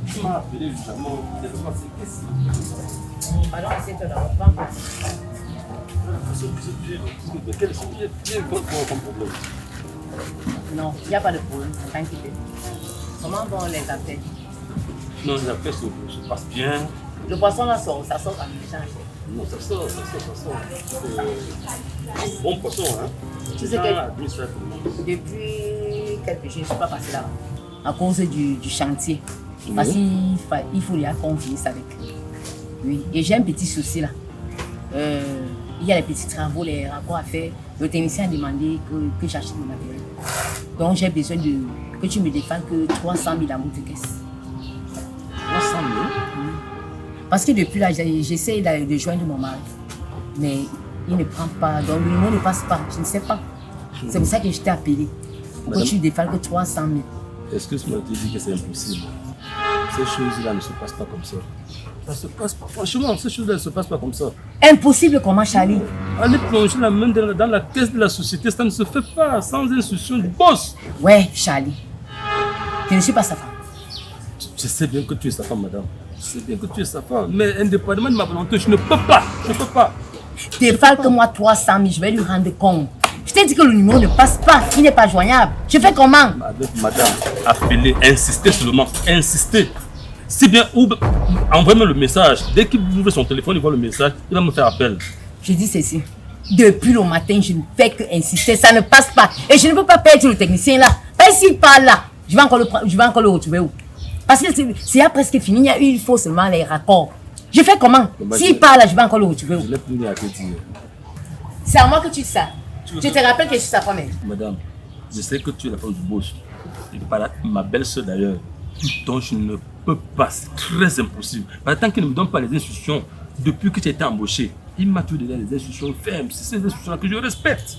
Tu m'as appelé justement, je ne sais pas c'est qu'est-ce. Pardon, assieds-toi dans votre banque. Quel est votre problème? Non, il n'y a pas de problème, ne t'inquiète. Comment vont les appels? Non, les appels se passent bien. Le poisson là sort, ça sort quand il change. Non, ça sort. Bon poisson, hein. Tu sais que depuis quelques jours, je ne suis pas passée là à cause du chantier. Parce qu'il faut déjà qu'on finisse avec. Oui, et j'ai un petit souci là. Il y a les petits travaux, les raccords à faire. Le technicien a demandé que j'achète le matériel. Donc j'ai besoin que tu me défends que 300 000 à bout de caisse. 300 000? Parce que depuis là, j'essaie de joindre mon mari. Mais il ne prend pas, donc le numéro ne passe pas, je ne sais pas. C'est pour ça que je t'ai appelé. Pour que tu défends que 300 000. Excuse-moi de te dire que c'est impossible. Ces choses-là ne se passent pas comme ça. Ça se passe pas. Franchement, ces choses-là ne se passent pas comme ça. Impossible comment, Charlie? Aller plonger la main dans la caisse de la société, ça ne se fait pas sans instruction du boss. Ouais, Charlie. Je ne suis pas sa femme. Je sais bien que tu es sa femme, madame. Je sais bien que tu es sa femme. Mais indépendamment de ma volonté, je ne peux pas. Je ne peux pas. Défale que moi 300 000, je vais lui rendre compte. Je t'ai dit que le numéro ne passe pas, il n'est pas joignable. Je fais comment? Madame, appelez, insistez seulement, insistez. Si bien, envoyez-moi le message. Dès qu'il ouvre son téléphone, il voit le message, il va me faire appel. Je dis ceci. Depuis le matin, je ne fais que insister, ça ne passe pas. Et je ne peux pas perdre le technicien là. Pas s'il parle là, je vais encore le retrouver où? Parce que c'est presque fini, il faut seulement les raccords. Je fais comment? S'il parle là, je vais encore le retrouver où? Je l'ai plus à te dire. C'est à moi que tu dis ça. Je te rappelle que je suis sa femme. Madame, je sais que tu es la femme du boss. Et pas ma belle-sœur d'ailleurs. Donc je ne peux pas, c'est très impossible. Tant qu'il ne me donne pas les instructions, depuis que tu as été embauché, il m'a toujours donné des instructions fermes. C'est ces instructions-là que je respecte.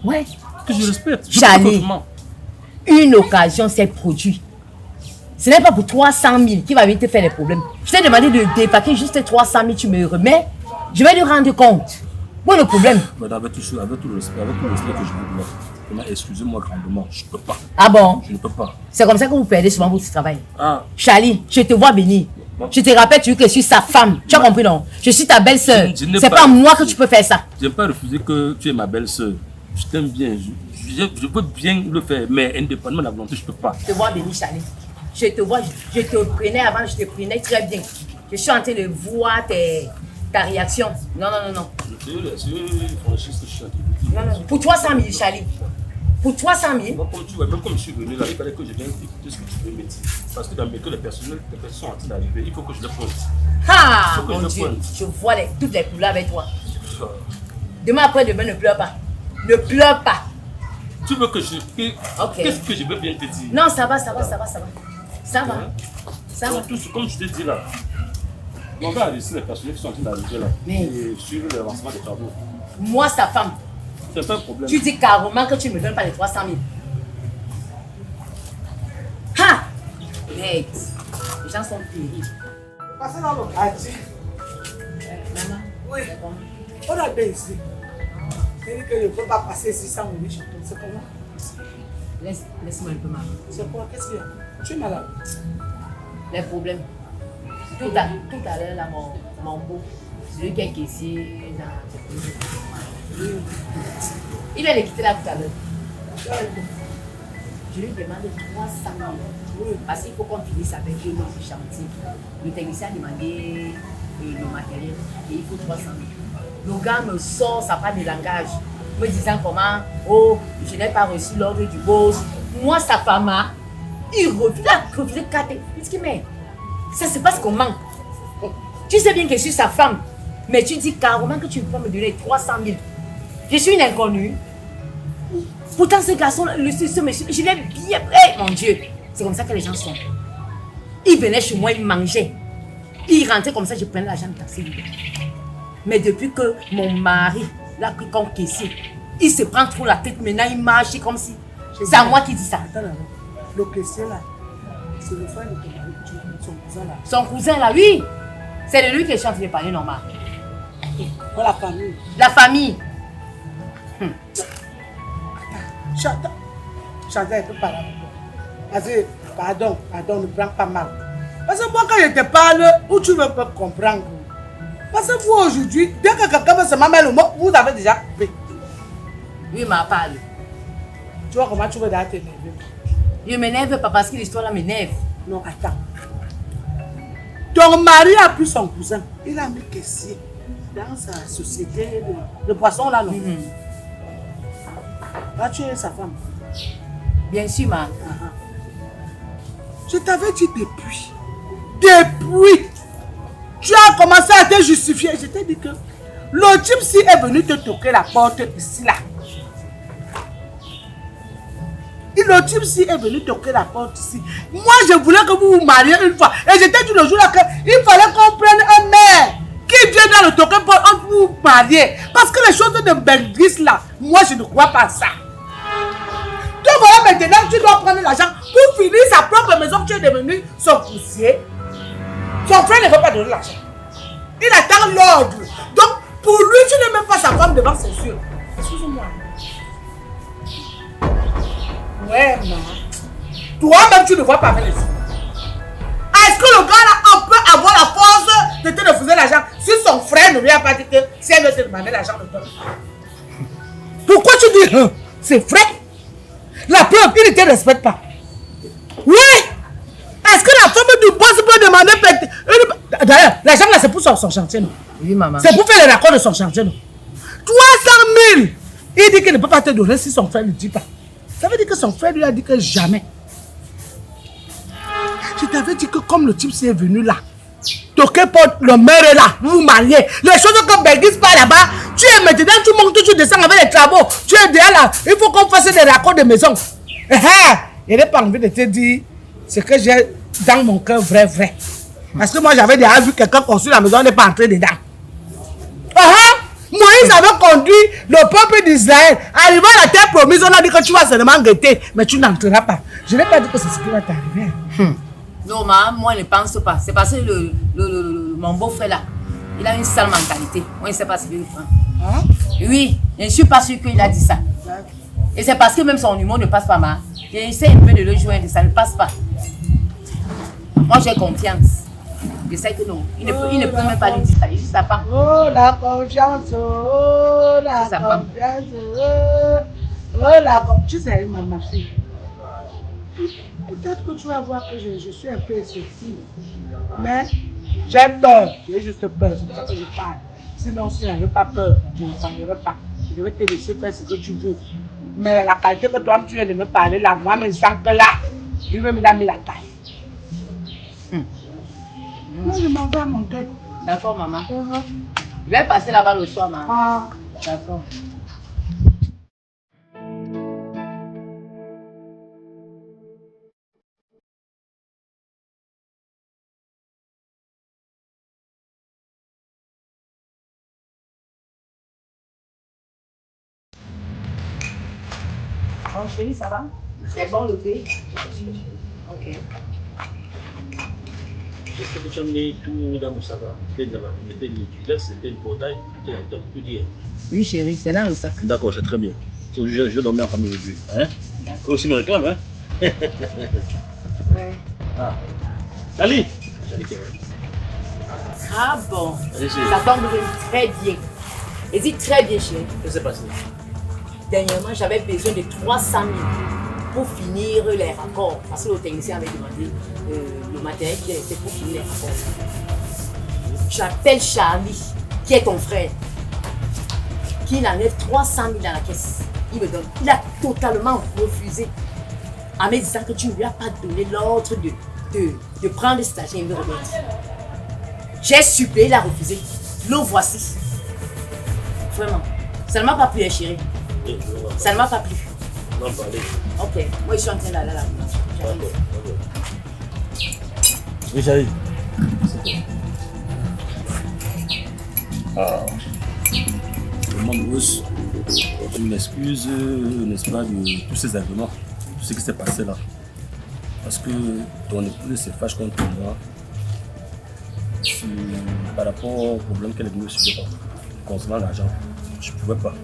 Ouais. Que je respecte. Charlie, une occasion s'est produite. Ce n'est pas pour 300 000 qui va venir te faire des problèmes. Je t'ai demandé de dépaquer juste 300 000, tu me remets. Je vais lui rendre compte. Bon, le problème. Madame, avec tout le respect que je vous dois, excusez-moi grandement, je ne peux pas. Ah bon? Je ne peux pas. C'est comme ça que vous perdez souvent votre travail. Ah. Charlie, je te vois venir. Je te rappelle, tu veux que je suis sa femme. Tu as compris, non? Je suis ta belle-sœur. C'est pas moi que tu peux faire ça. Je n'ai pas refusé que tu es ma belle-sœur. Je t'aime bien. Je peux bien le faire, mais indépendamment de la volonté, je ne peux pas. Je te vois venir, Charlie. Je te vois, je te prenais avant, je te prenais très bien. Je suis en train de voir ta réaction. Non. Non, pour 300 000, Charlie. Pour 300 000. Moi, comme tu vois, même comme je suis venu là, il fallait que je vienne écouter ce que tu veux me dire. Parce que dans mes cas, les personnes sont en train d'arriver, il faut que je les pointe. Ah, mon Dieu, je vois toutes les couleurs avec toi. Demain après-demain, ne pleure pas. Ne pleure pas. Tu veux que je... Okay. Qu'est-ce que je veux bien te dire? Non, ça va. Ça va. Comme je t'ai dit là. On va arrêter les personnes qui sont en train d'arriver là. Et suivre le lancement des travaux. Moi, sa femme. C'est pas un problème. Tu dis carrément que tu ne me donnes pas les 300 000. Ha! Mec, les gens sont terribles. Passez dans le quartier. Maman? Oui. On a bien ici. C'est-à-dire que je ne peux pas passer ici sans me dire. C'est comment? Laisse-moi un peu, maman. C'est quoi? Qu'est-ce qu'il y a? Tu es malade? Les problèmes. Tout à l'heure, là, mon beau, celui qui est caissier dans... Il vient de quitter là tout à l'heure. Je lui demande 300 000. Parce qu'il faut qu'on finisse avec le chantier. Le technicien a demandé le matériel et il faut 300 000. Le gars me sort sa part de langage, me disant comment, oh, je n'ai pas reçu l'ordre du boss. Moi, sa femme, il refuse 4. Il dit, mais ça se passe comment? Tu sais bien que je suis sa femme, mais tu dis carrément que tu peux me donner 300 000. Je suis une inconnue. Pourtant, ce garçon, ce monsieur, je l'ai bien prêt, mon Dieu. C'est comme ça que les gens sont. Ils venaient chez moi, ils mangeaient. Ils rentraient comme ça, je prenais l'argent de taxi. Mais depuis que mon mari l'a pris comme caissier, il se prend trop la tête. Maintenant, il marche comme si. C'est à moi qui dis ça. Attends, le caissier là, c'est le frère de ton mari, son cousin là. Son cousin là, oui. C'est de lui que je suis en train de parler normal. Pour la famille. La famille. Chantal, il peut parler avec toi. Vas-y, pardon, ne prends pas mal. Parce que moi, quand je te parle, où tu veux pas comprendre. Parce que vous, aujourd'hui, dès que quelqu'un veut se mettre le mot, vous avez déjà coupé. Oui, m'a parlé. Tu vois comment tu veux d'ailleurs t'énerver? Je m'énerve pas parce que l'histoire là m'énerve. Non, attends. Ton mari a pris son cousin. Il a mis caissier dans sa société de poissons là, non? Va tuer sa femme. Bien sûr, ma. Je t'avais dit depuis, tu as commencé à te justifier. Je t'ai dit que le type si est venu te toquer la porte ici là. Et le type si est venu toquer la porte ici. Moi je voulais que vous vous mariez une fois. Et je t'ai dit le jour là qu'il fallait qu'on prenne un maire qui vient dans le toquer pour vous marier. Parce que les choses de Belgris là, moi je ne crois pas à ça. Donc voilà maintenant tu dois prendre l'argent pour finir sa propre maison. Tu es devenu son poussier. Son frère ne veut pas donner l'argent. Il attend l'ordre. Donc pour lui tu n'es même pas sa femme devant ses yeux. Excuse-moi. Ouais, non. Toi-même, tu ne vois pas avec les yeux. Est-ce que le gars là, on peut avoir la force de te refuser l'argent si son frère ne lui a pas dit que si elle veut te demander l'argent, le donne? Pourquoi tu dis c'est vrai? La preuve, il ne te respecte pas. Oui! Est-ce que la femme du boss peut demander... D'ailleurs, l'argent là, c'est pour son chantier, non? Oui, maman. C'est pour faire les raccords de son chantier, non? 300 000! Il dit qu'il ne peut pas te donner si son frère ne dit pas. Ça veut dire que son frère lui a dit que jamais. Je t'avais dit que comme le type est venu là, toquer pour le maire est là, vous vous mariez. Les choses que Belgis pas là-bas, tu es maintenant, tu montes, tu descends avec les travaux. Tu es derrière là, il faut qu'on fasse des raccords de maison. Je n'ai pas envie de te dire ce que j'ai dans mon cœur vrai. Parce que moi j'avais déjà vu quelqu'un construire la maison, on n'est pas entré dedans. Moïse avait conduit le peuple d'Israël. Arrivant à la terre promise, on a dit que tu vas seulement guetter, mais tu n'entreras pas. Je n'ai pas dit que c'est ce qui va t'arriver. Non, maman, moi je ne pense pas. C'est parce que mon beau-frère là, il a une sale mentalité. Moi je ne sais pas ce qu'il prend. Oui, je ne suis pas sûre qu'il a dit ça. Et c'est parce que même son humour ne passe pas, maman. J'essaie un peu de le joindre, ça ne passe pas. Moi j'ai confiance. Je sais que non. Il ne peut même pas lui dire ça. Il dit sa femme. Oh la confiance, oh la confiance, oh la confiance. Tu sais, ma fille, peut-être que tu vas voir que je suis un peu excessive. Mais j'ai peur. J'ai juste peur. C'est pour ça que je parle. Sinon, si je n'avais pas peur, je ne parlerai pas. Je vais te laisser faire ce que tu veux. Mais la qualité que toi tu viens de me parler là, moi, mes que là, je vais me la mettre la taille. Moi, je m'en vais à mon tête. D'accord, maman. Je vais passer là-bas le soir, maman. D'accord. Bon, chérie, ça va? C'est bon le thé? Ok. Est-ce que tu as mis tout dans le sac? C'était une portail, tu as tout dit. Oui, chérie, c'est dans le sac. D'accord, c'est très bien. Je dormais en famille aujourd'hui. Hein? Toi aussi me réclame, hein? Ouais. Ah. Salut! Ah bon, ça tombe très bien. Et dit très bien, chérie. Qu'est-ce qui s'est passé? Dernièrement, j'avais besoin de 300 000 pour finir les rapports. Parce que le technicien avait demandé le matériel qui était pour finir les rapports. J'appelle Charlie, qui est ton frère, qui enlève 300 000 dans la caisse. Il me donne. Il a totalement refusé en me disant que tu ne lui as pas donné l'ordre de prendre cet argent et me remettre. J'ai supplié, il a refusé. Le voici. Vraiment. Ça ne m'a pas plu, chérie. Ça ne m'a pas plu. Non, pas aller. Ok, moi je suis en train d'aller là. Oui, j'arrive. Ah. Maman-Rose, je m'excuse, n'est-ce pas, de tous ces événements, tout ce qui s'est passé là. Parce que ton épouse se fâche contre moi par rapport au problème qu'elle est venue subir concernant l'argent. Je ne pouvais pas.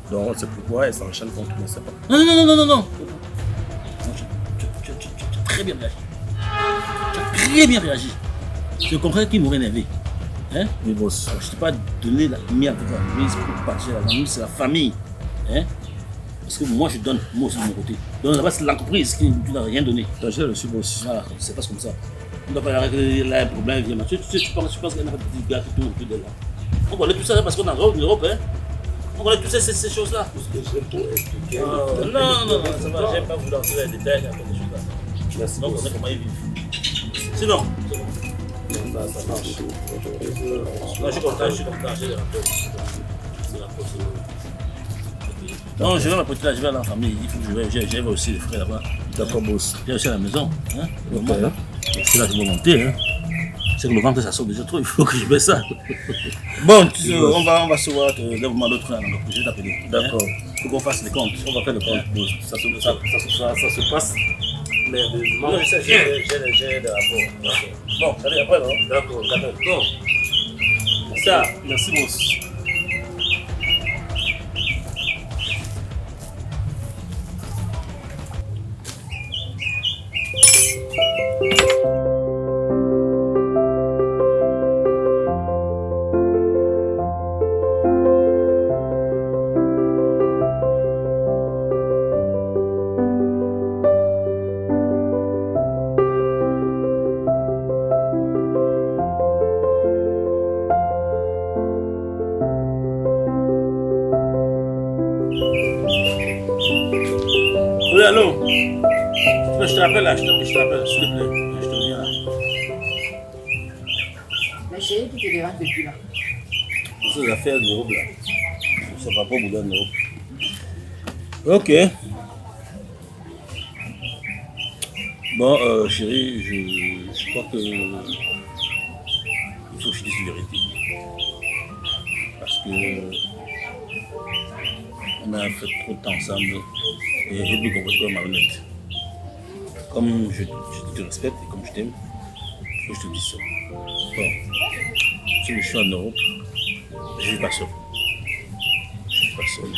Donc c'est pourquoi elle s'enchaîne contre moi, c'est pas. Non. Tu as très bien réagi. très bien réagi. C'est le contraire qui m'aurait énervé. Hein? Oui, boss. Alors, je ne t'ai pas donné la mienne avec l'entreprise pour partager l'argent. Nous, c'est la famille. Hein? Parce que moi, je donne, moi aussi de mon côté. Donc là-bas, c'est l'entreprise qui n'a rien donné. J'ai reçu, boss. Voilà, c'est pas comme ça. On ne doit pas arrêter là un problème. Tu penses qu'il y a un petit gars qui tourne autour de là. On connaît tout ça parce qu'on est en Europe. Hein? On connaît toutes ces choses-là. Non, ça va, j'aime pas vouloir entrer dans les détails après des choses-là. Merci, Donc, on boss. sait comment ils vivent. Sinon, Ça marche. moi, je suis content, j'ai les rapports. C'est la force. Non, je vais m'apporter là, je vais à la famille. Il faut que je vais aussi les frères là-bas. D'accord, boss. J'ai aussi à la maison. Hein? Ok. C'est là que je vais monter. Hein? C'est que le ventre, ça sort déjà trop, il faut que je mette ça. Bon, tu sais, on va se voir d'un moment à l'autre, je vais t'appeler. D'accord. Il faut qu'on fasse les comptes. On va faire le compte. Boss, ça se passe. Merveilleusement. Non, je sais, j'ai des rapports. Bon, allez, après, non? D'accord. Bon. Ça. Merci, boss. Oui, allô? Je te rappelle là, je te rappelle, s'il te plaît. Je te reviens là. Mais chérie, tu te déranges depuis là. Ces affaires d'Europe là. Ça va pas au bout d'un Europe. Ok. Bon, chérie, je crois que il faut que je dise la vérité. Parce que on a fait trop de temps ensemble et j'ai pu comprendre ma honnête. Comme je te respecte et comme je t'aime, il faut que je te dise ça. Bon, si je suis en Europe, je ne suis pas seul. Je ne suis pas seul.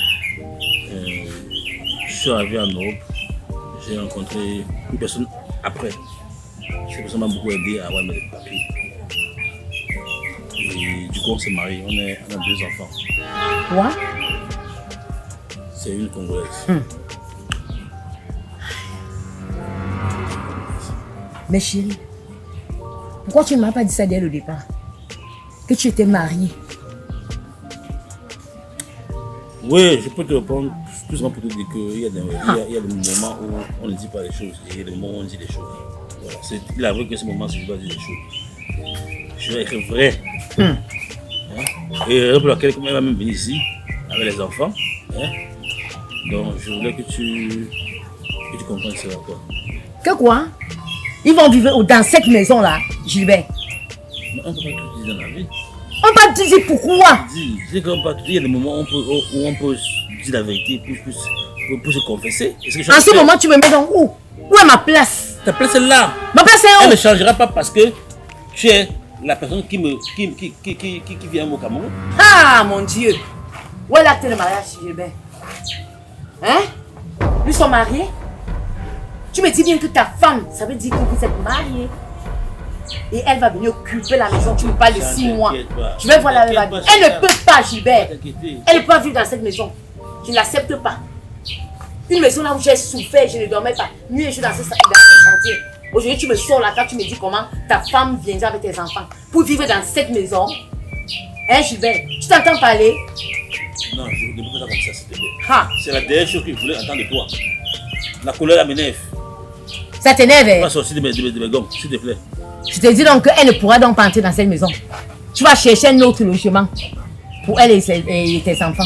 Je suis arrivé en Europe, j'ai rencontré une personne après. Cette personne m'a beaucoup aidé à avoir mes papiers. Et du coup, on s'est mariés, on a 2 enfants. Quoi? C'est une Congolaise. Mais chérie, pourquoi tu ne m'as pas dit ça dès le départ? Que tu étais mariée. Oui, je peux te répondre tout simplement pour te dire qu'il y a des moments où on ne dit pas les choses et il y a des moments où on dit les choses. Voilà. Il est vrai que ce moment, c'est je dois dire les choses. Je vais être vrai. Hein? Et pour laquelle, comme elle va même venir ici, avec les enfants, hein? Donc je voulais que tu comprennes cela. Quoi. Que quoi? Ils vont vivre dans cette maison-là, Gilbert. Mais on ne peut pas tout dire dans la vie. On va te dire pourquoi. C'est comme pas tout dire, il y a des moments où on peut dire la vérité pour se confesser. En ce moment, tu me mets dans où? Où est ma place? Ta place est là. Ma place est Elle où? ne changera pas parce que tu es la personne qui vient au Cameroun. Ah, mon Dieu. Où est l'acte de mariage, Gilbert? Hein? Nous sommes mariés? Tu me dis bien que ta femme, ça veut dire que vous êtes mariés. Et elle va venir occuper la maison, tu me parles de 6 mois. Je vais voir la vie. Elle ne peut pas, Gilbert. Elle ne peut pas vivre dans cette maison. Je ne l'accepte pas. Une maison là où j'ai souffert, je ne dormais pas. Nuit et jour dans ce chantier. Aujourd'hui, tu me sors là quand tu me dis comment ta femme viendra avec tes enfants pour vivre dans cette maison. Hein, Gilbert? Tu t'entends parler? Non, je ne peux pas comme ça, s'il te plaît. Ah, C'est la dernière chose que je voulais entendre de toi. La colère m'énerve. ça t'énerve, hein? Pas sortir de mes gommes, s'il te plaît. Je te dis donc qu'elle ne pourra donc pas entrer dans cette maison. Tu vas chercher un autre logement pour elle et tes enfants.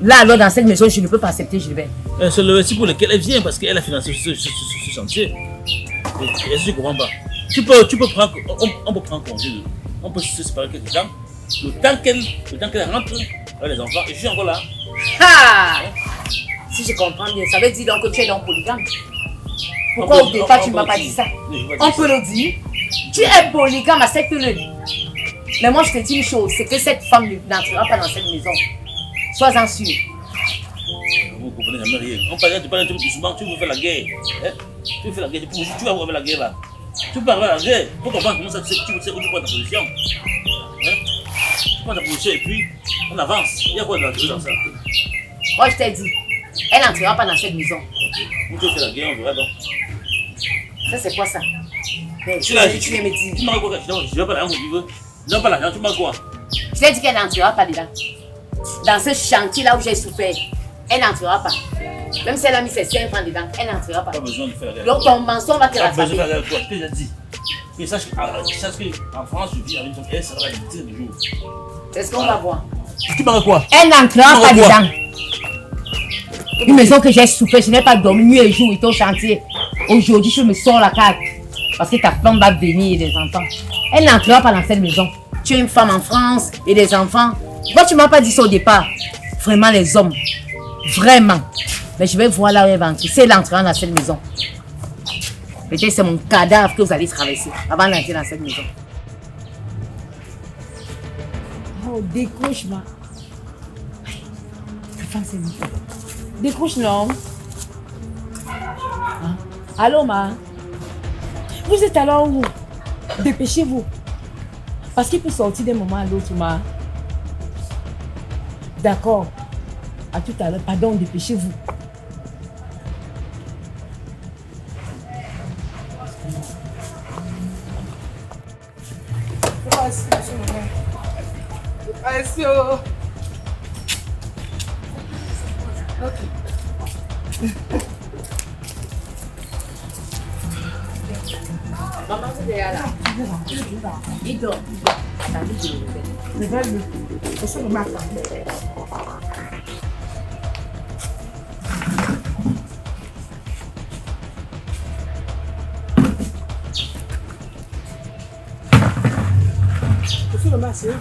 Là, alors, dans cette maison, je ne peux pas accepter Gilbert. C'est le récit pour lequel elle vient parce qu'elle a financé ce chantier. Est-ce que tu ne comprends pas? On peut prendre congé, on peut se séparer quelque temps. Le temps qu'elle rentre avec les enfants, et je suis encore là. Ah! Si je comprends bien, ça veut dire donc que tu es donc polygame. Pourquoi au départ tu ne m'as pas dit ça? On peut le dire. Tu es polygame, accepte-le. Mais moi je te dis une chose, c'est que cette femme n'entrera pas dans cette maison. Sois-en sûr. Vous ne comprenez jamais rien. On parle de tout doucement, tu veux faire la guerre. Hein? Tu veux faire la guerre, tu vas voir la guerre là. Tu peux arranger. Pour comprendre comment ça tu sais où tu prends ta position. Hein? Tu prends ta position et puis on avance. Il y a quoi de dans ça? Moi, je t'ai dit, elle n'entrera pas dans cette maison. Où tu fais la guerre, on verra donc. Ça, c'est quoi ça? Mais Tu viens me dire. Tu m'as quoi? Je ne veux pas l'argent, tu veux. Je ne veux pas l'argent, tu m'as quoi? Je t'ai dit qu'elle n'entrera pas dedans. Dans ce chantier-là où j'ai souffert, elle n'entrera pas. Même si elle a mis ses 5 francs dedans, elle n'entrera pas. Pas besoin de faire la guerre. Donc ton mensonge va te Pas besoin de rattraper. faire la guerre, toi. Je t'ai déjà dit. Et sache qu'en France, je vis avec une femme, elle sera la victime du jour. C'est ce qu'on va voir. Tu m'as quoi? Elle n'entrera pas dedans. Une maison que j'ai souffert, je n'ai pas dormi nuit et jour, et au chantier. Aujourd'hui, je me sors la carte. Parce que ta femme va venir et des enfants. Elle n'entrera pas dans cette maison. Tu es une femme en France et des enfants. Pourquoi tu ne m'as pas dit ça au départ? Vraiment les hommes. Vraiment. Mais je vais voir là où elle va entrer. Si elle entrera dans cette maison. Peut-être c'est mon cadavre que vous allez traverser avant d'entrer dans cette maison. Oh, décroche, ma. Décroche, non. Hein? Allô, ma. Vous êtes alors où? Dépêchez-vous. Parce qu'il peut sortir d'un moment à l'autre, ma. D'accord. À tout à l'heure. Pardon, dépêchez-vous. Merci. Maman, c'est déjà là. Il dort. Attendez, je vais le C'est ça le matin. C'est le matin.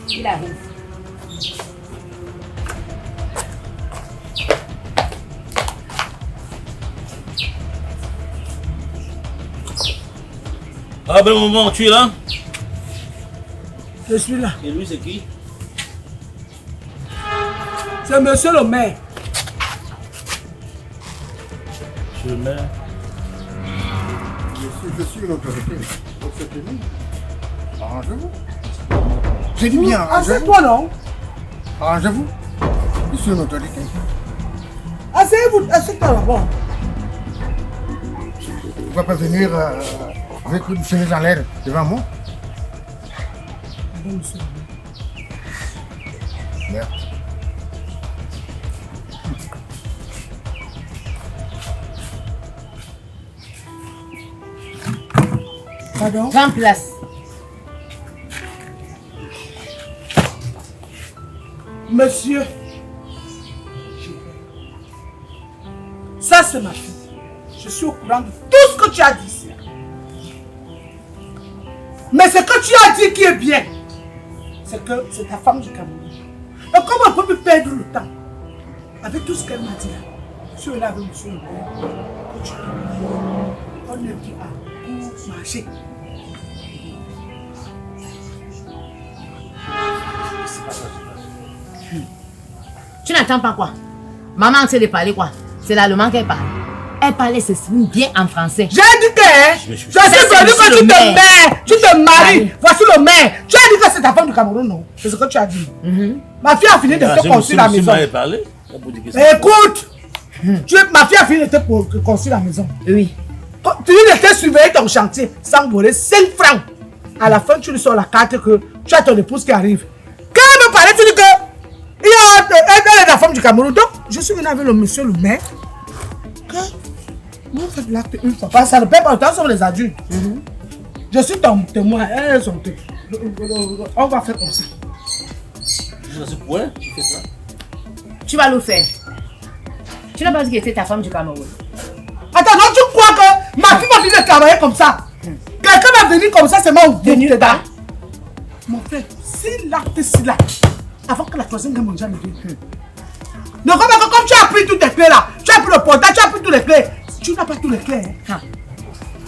Il arrive. Ah, ben moment, tu es là? Je suis là. Et lui, c'est qui? C'est monsieur le maire. Je le mets. Je suis une autorité. Donc c'est fini. Arrangez-vous. J'ai dit bien, Ah, c'est arrangez-vous. toi, non? Arrangez-vous. Je suis une autorité. Asseyez-vous, assieds-toi là-bas. Vous ne pouvez pas venir avec une chemise en l'air devant moi. Merde. Pardon? Prends place. Monsieur, ça c'est ma fille. Je suis au courant de tout ce que tu as dit ici. Mais ce que tu as dit qui est bien, c'est que c'est ta femme du Cameroun. Et comment on peut me perdre le temps avec tout ce qu'elle m'a dit là? Je suis là avec monsieur le maire. On est plus à pour marcher. Tu n'entends pas quoi? Maman essaie de parler quoi? C'est l'allemand qu'elle parle. Elle parlait, s'exprime bien en français. J'ai dit que je suis venu que tu te mets, tu te maries. Voici le maire. Tu as dit que c'est ta femme du Cameroun, non? C'est ce que tu as dit. Ma fille a fini de te construire la maison. Écoute, ma fille a fini de te construire la maison. Oui. Tu lui de te surveiller ton chantier sans voler 5 francs. À la fin, tu lui sors la carte que tu as ton épouse qui arrive. Quand elle me parlait, tu dis que elle est la femme du Cameroun. Donc, je suis venu avec le monsieur le maire. Vous faites l'acte une fois. Parce que ça ne paie pas le temps sur les adultes. Je suis ton témoin. Elles sont on va faire comme ça. Dans ce point, tu fais ça. Tu vas le faire. Tu n'as pas dit que c'était ta femme du Cameroun. Attends, donc tu crois que ma fille m'a dit de travailler comme ça? Quelqu'un va venir comme ça, c'est moi ou Venu dedans? pas. Mon frère, si l'acte est là, avant que la troisième guerre mondiale ne vienne. Donc comme tu as pris toutes tes clés là, tu as pris le portail, tu as pris toutes les clés. Tu n'as pas tous les clés. Hein?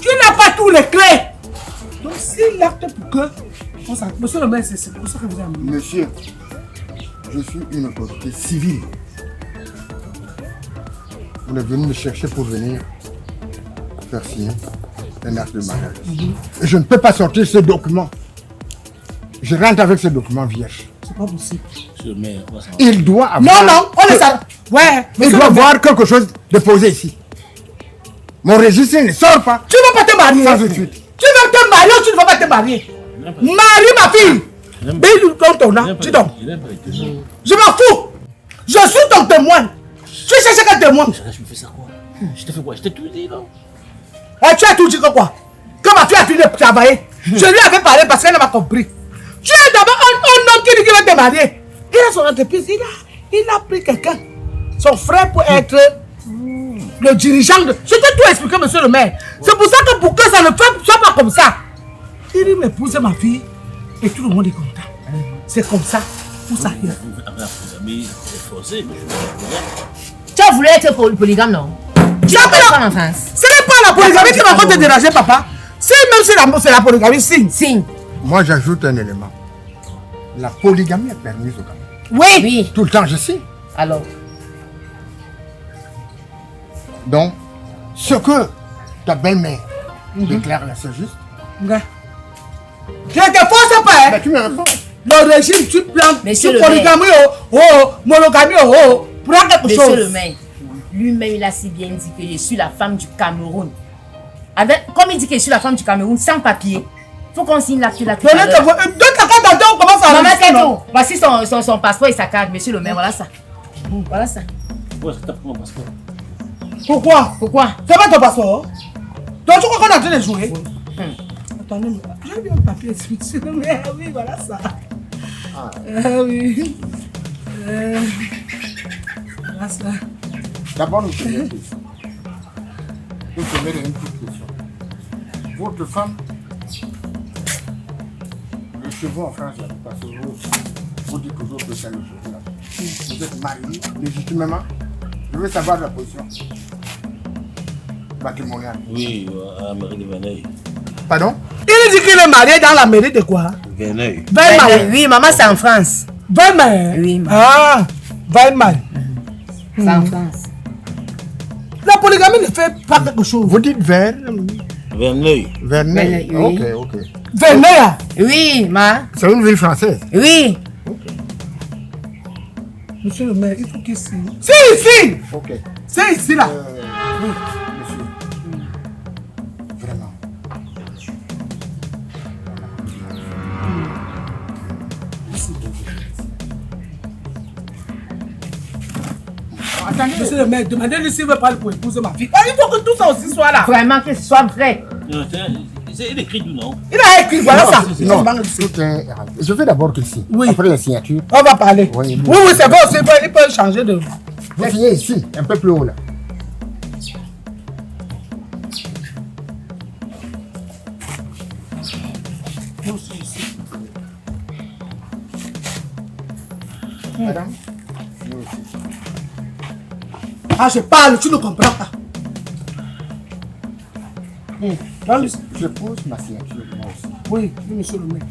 Tu n'as pas tous les clés. Donc, s'il acte pour que... Monsieur le maire, c'est pour ça que vous avez amené. Monsieur, je suis une autorité civile. Vous êtes venu me chercher pour venir faire signer un acte de mariage. Et je ne peux pas sortir ce document. Je rentre avec ce document vierge. C'est pas possible. Monsieur le maire, on va s'en- Il doit avoir... Non, on le sait. Ouais, Il doit avoir quelque chose de posé ici. Mon registre ne sort pas. Tu ne vas pas te marier. Sans tout de suite. Tu vas te marier ou tu ne vas pas te marier. Marie ma fille. Et il donne ton nom. Tu donnes. Il n'aime pas les témoins. Je m'en fous. Je suis ton témoin. Tu cherches quel témoin? Je me fais ça quoi? Je t'ai fait quoi? Je t'ai tout dit, non? Et tu as tout dit que quoi? Que ma fille a fini de travailler. Je lui avais parlé parce qu'elle m'a compris. Tu es d'abord un homme qui dit qu'il va te marier. Il a son entreprise. Il a pris quelqu'un, son frère, pour être le dirigeant de... Je t'ai tout expliqué, monsieur le maire. C'est pour ça que pour que ça ne soit pas comme ça, il m'épouse ma fille et tout le monde est content. C'est comme ça. Pour ça. Mais c'est forcé, mais je Tu as voulu être polygame, non? Tu as pas la France. Ce n'est pas la polygamie qui va te déranger, papa. C'est même si c'est la polygamie, signe. Signe. Moi, j'ajoute un élément. La polygamie est permise au Cameroun. Oui. Oui. Tout le temps, je sais. Alors. Donc, ce que ta belle-mère déclare là, c'est juste. Ouais. Je ne te force pas, hein. Mais tu me réponds. Le régime, tu prends. Monsieur tu le polygamie, monogamie, prends quelque chose. Monsieur le maire, lui-même, il a si bien dit que je suis la femme du Cameroun. Comme il dit que je suis la femme du Cameroun, sans papier, il faut qu'on signe l'acte là. Donne ta carte d'identité, on commence à Maman, enregistrer, c'est non? tout. Voici son passeport et sa carte, monsieur le maire, voilà ça. Voilà ça. Pourquoi est-ce que t'as pris mon passeport? Pourquoi? Pourquoi? C'est pas ton passeport. Donc tu crois qu'on est en train de jouer? Attendez, j'ai vu un papier ici. Mais oui, voilà ça. Oui. Voilà ça. D'abord, nous faisons une question. Nous faisons une petite question. Votre femme, le cheveu en France, là, parce que vous dites toujours que c'est le cheveu là. Vous êtes marié légitimement. Je veux savoir la position matrimoniale. Oui, à la mairie de Verneuil. Pardon? Il dit qu'il est marié dans la mairie de quoi? Verneuil. Weimar. Oui, maman, c'est en France. Weimar. Oui, Ah, Weimar. c'est en France. La polygamie ne fait pas quelque chose. Vous dites vers Verneuil. Verneuil. Oui. Ok. Weimar. Oui, ma. C'est une ville française. Oui. Monsieur le maire, il faut qu'il signe. C'est ici. Ok. C'est ici là. Oui, monsieur. Vraiment. Attendez. Monsieur le maire, demandez-lui s'il veut parler pour épouser ma fille. Il faut que tout ça aussi soit là. Vraiment que ce soit vrai. Non, c'est écrit d'où, non? Il a écrit, voilà ça. Non, tout est... Je vais d'abord qu'il signe. Oui. Après la signature. On va parler. Oui, Oui, c'est bon, c'est bon. Il peut changer de... Vous signez ici, un peu plus haut là. Madame, nous aussi. Ah, je parle, tu ne comprends pas. Je pose ma signature moi aussi. Oui, oui, monsieur le maire.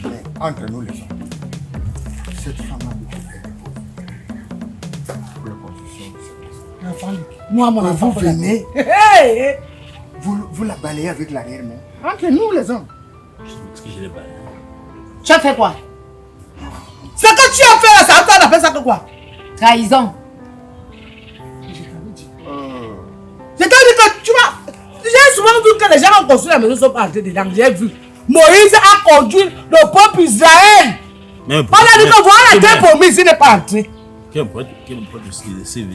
Mais entre nous les hommes, cette femme a beaucoup fait pour la construction de cette maison. Moi, mon Vous enfant. venez, Hey, vous la balayez avec l'arrière-main. Entre nous les hommes. Est-ce que je l'ai pas? Tu as fait quoi? ce que tu as fait là, ça, on appelle ça que quoi? Trahison. Je t'ai dit que tu vois, j'ai souvent vu que les gens ont construit la maison sont pas entrés dedans. J'ai vu. Moïse a conduit le peuple Israël. On a dit que voilà la terre promise, il n'est pas entré. Quel point de laisser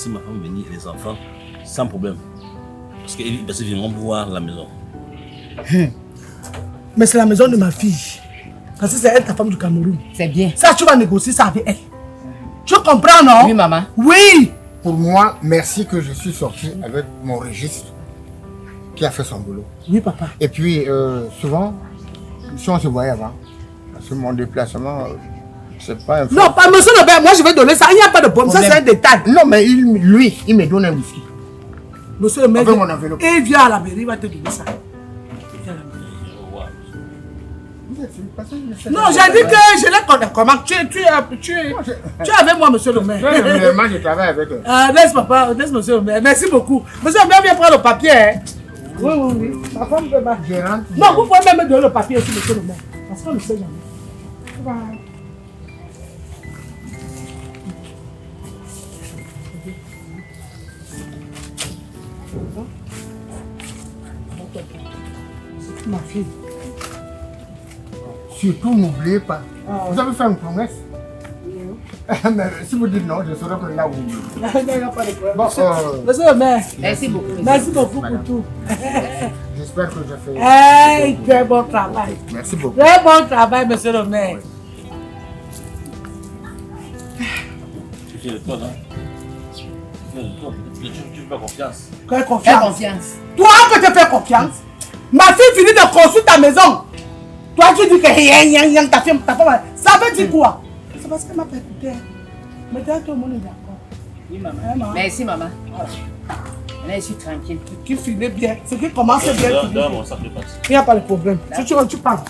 ma femme venir et les enfants sans problème? Parce qu'ils viendront voir la maison. Mais c'est la maison de ma fille. Parce que c'est elle, ta femme du Cameroun. C'est bien. Ça, tu vas négocier ça avec elle. Tu comprends, non? Oui, maman. Oui. Pour moi, merci que je suis sorti avec mon registre qui a fait son boulot. Oui, papa. Et puis, souvent, si on se voyait avant, parce que mon déplacement, C'est pas un Non, pas monsieur le père, moi je vais donner ça. Il n'y a pas de problème, ça c'est un détail. Non, mais lui, il me donne un whisky. Monsieur le maire, Avec mon enveloppe. il vient à la mairie, il va te donner ça. Il vient à la mairie. Non, j'ai dit que je l'ai connu. Comment tu es avec moi, monsieur le maire. Moi, je travaille avec eux. Laisse papa, laisse monsieur le maire. Merci beaucoup. Monsieur le maire, viens prendre le papier. Hein. Oui, oui, oui. Ma femme peut pas. Non, vous pouvez même me donner le papier aussi, monsieur le maire. Parce qu'on ne sait jamais. Ma fille. Surtout, n'oubliez pas. Vous avez fait une promesse. Mais si vous dites non, je serai que là où vous voulez. Bon, monsieur le maire. Merci beaucoup. Merci beaucoup pour tout. j'espère que j'ai fait. Hey, très bon travail. Merci beaucoup. Très bon travail, monsieur le maire. Tu fais le toi, non? Tu fais pas confiance. Quelle Fais confiance. confiance. Toi que tu fais confiance. Ma fille finit de construire ta maison. Toi, tu dis que ta femme, ça veut dire quoi? C'est parce qu'elle m'a pas écouté. Maintenant, tout le monde est d'accord. Oui, maman. Merci, maman. Là, je suis tranquille. Ce qui finit bien, ce qui commence bien. Donne mon sacrifice. Il n'y a pas de problème. Si tu veux, tu pars.